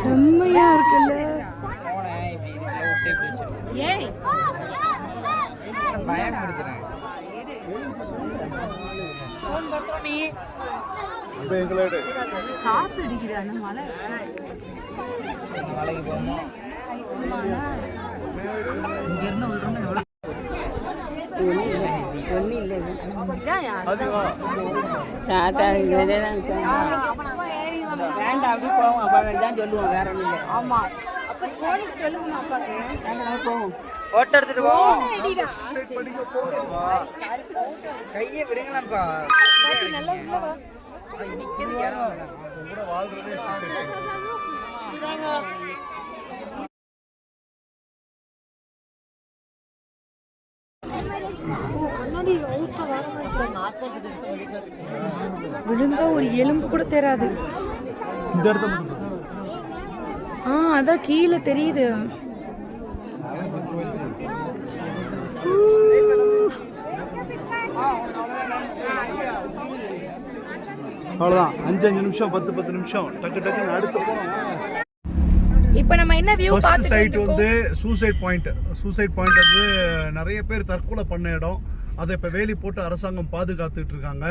செம்மையா இருக்குல்ல. காத்து அடிக்கிறான மழை. மலைக்கு போகணும். இங்க இருந்து விடுறோம். ஒன்னும் இல்லை. வேண்டாம் அப்படி போவோம். அப்பா தான் சொல்லுவோம். வேற ஒன்றும் இல்லை. ஆமா அப்ப போனிட்டு சொல்லுங்க. அப்பாக்கு போவோம். போட்டோ எடுத்துட்டு போவோம். கையை விடுங்களாப்பா. நல்லா விழுந்தா ஒரு எலும்பு கூட தெரியாது. அதான் கீழே தெரியுது. அவ்வளவுதான். 5 நிமிஷம் 10 நிமிஷம் டக்கு டக்குன்னு அடுத்து போறோம். இப்போ நம்ம என்ன வியூ பார்த்துட்டு சைட் வந்து சூசைட் பாயிண்ட். சூசைட் பாயிண்ட் வந்து நிறைய பேர் தற்கொலை பண்ண இடம். அதை இப்போ வேலி போட்டு அரசாங்கம் பாதுகாத்துட்டு இருக்காங்க.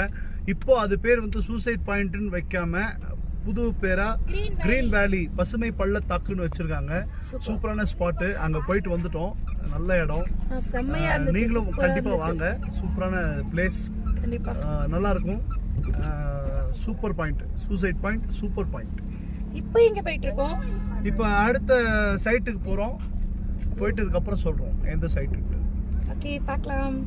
இப்போ அது பேர் வந்து சூசைட் பாயிண்ட்னு வைக்காம புது பேரா கிரீன் வேலி பசுமை பள்ளத்தாக்குன்னு வச்சிருக்காங்க. சூப்பரான ஸ்பாட்டு. அங்க போயிட்டு வந்துட்டோம். நல்ல இடம். நீங்களும் கண்டிப்பா வாங்க. சூப்பரான பிளேஸ். நல்லா இருக்கும். Super point. Suicide point super point. இப்போ எங்க போயிட்டு இருக்கோம்? இப்போ அடுத்த சைட்டுக்கு போறோம். போயிட்டு அதுக்கு அப்புறம் சொல்றோம் எந்த சைட்டுக்கு. ஓகே பார்க்கலாம்.